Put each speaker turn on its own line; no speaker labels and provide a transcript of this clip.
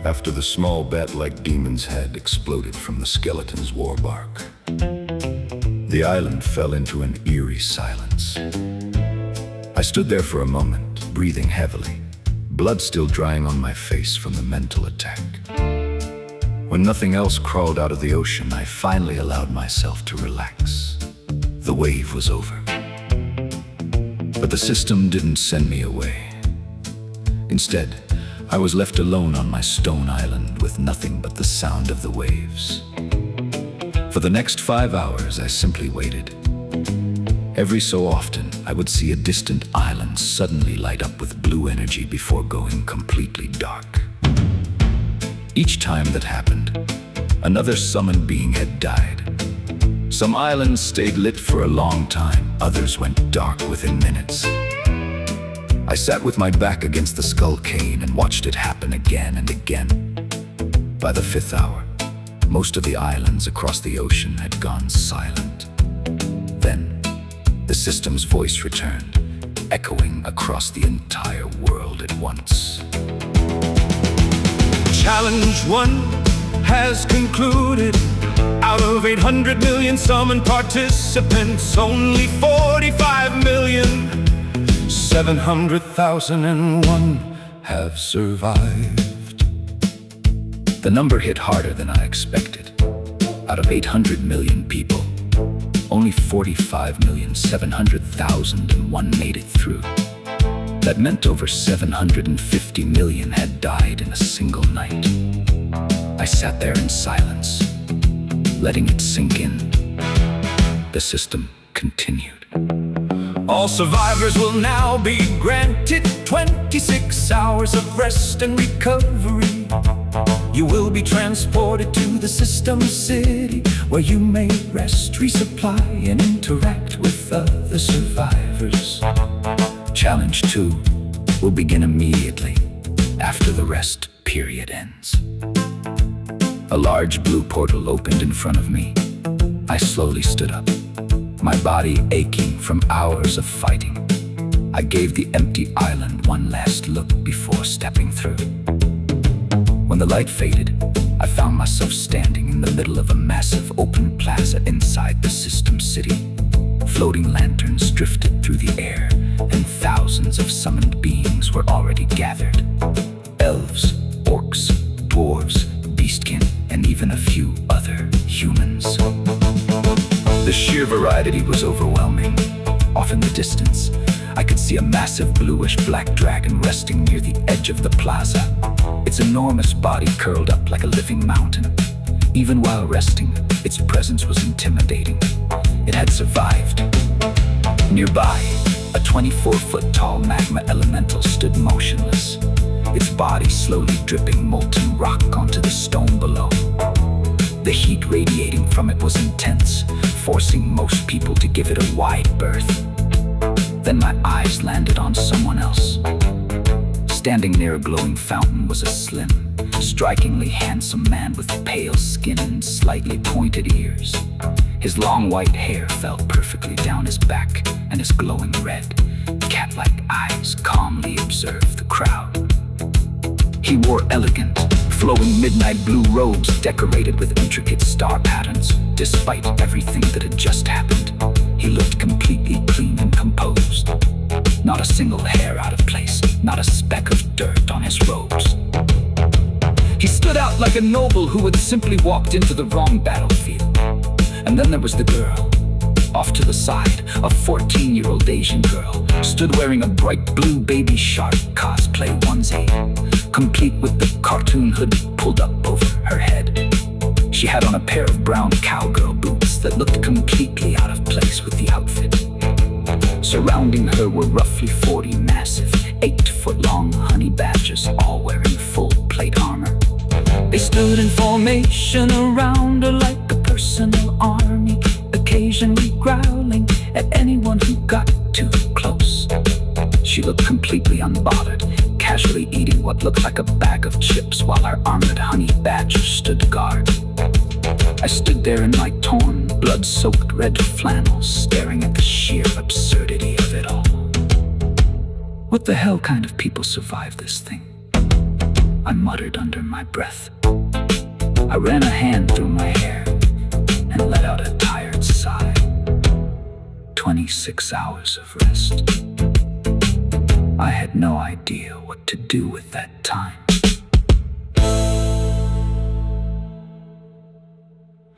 After the small bat-like demon's head exploded from the skeleton's war bark, the island fell into an eerie silence. I stood there for a moment, breathing heavily, blood still drying on my face from the mental attack. When nothing else crawled out of the ocean, I finally allowed myself to relax. The wave was over. But the system didn't send me away. Instead, I was left alone on my stone island with nothing but the sound of the waves. For the next 5 hours, I simply waited. Every so often, I would see a distant island suddenly light up with blue energy before going completely dark. Each time that happened, another summoned being had died. Some islands stayed lit for a long time, others went dark within minutes. I sat with my back against the skull cane and watched it happen again and again. By the 5th hour, most of the islands across the ocean had gone silent. Then, the system's voice returned, echoing across the entire world at once.
Challenge 1 has concluded. Out of 800 million summoned participants, only 45,700,001 have survived.
The number hit harder than I expected. Out of 800 million people, only 45,700,001 made it through. That meant over 750 million had died in a single night. I sat there in silence, letting it sink in. The system continued.
All survivors will now be granted 26 hours of rest and recovery. You will be transported to the system city, where you may rest, resupply, and interact with other survivors.
Challenge 2 will begin immediately after the rest period ends. A large blue portal opened in front of me. I slowly stood up, my body aching from hours of fighting. I gave the empty island one last look before stepping through. When the light faded, I found myself standing in the middle of a massive open plaza inside the system city. Floating lanterns drifted through the air, and thousands of summoned beings were already gathered. Elves, orcs, dwarves, beastkin, and even a few other humans. The sheer variety was overwhelming. Off in the distance, I could see a massive bluish-black dragon resting near the edge of the plaza. Its enormous body curled up like a living mountain. Even while resting, its presence was intimidating. It had survived. Nearby, a 24-foot-tall magma elemental stood motionless, its body slowly dripping molten rock onto the stone below. The heat radiating from it was intense, forcing most people to give it a wide berth. Then my eyes landed on someone else. Standing near a glowing fountain was a slim, strikingly handsome man with pale skin and slightly pointed ears. His long white hair fell perfectly down his back, and his glowing red, cat-like eyes calmly observed the crowd. He wore elegant, flowing midnight blue robes decorated with intricate star patterns. Despite everything that had just happened, he looked completely clean and composed. Not a single hair out of place, not a speck of dirt on his robes. He stood out like a noble who had simply walked into the wrong battlefield. And then there was the girl. Off to the side, a 14-year-old Asian girl stood wearing a bright blue Baby Shark cosplay onesie, complete with the cartoon hoodie pulled up over her head. She had on a pair of brown cowgirl boots that looked completely out of place with the outfit. Surrounding her were roughly 40 massive, 8-foot-long honey badgers, all wearing full plate armor. They stood in formation around her like a personal army, occasionally growling at anyone who got too close. She looked completely unbothered, casually eating what looked like a bag of chips while her armored honey badger stood guard. I stood there in my torn, blood-soaked red flannels, staring at the sheer absurdity of it all. What the hell kind of people survive this thing? I muttered under my breath. I ran a hand through my hair and let out a tired sigh. 26 hours of rest. I had no idea what to do with that time.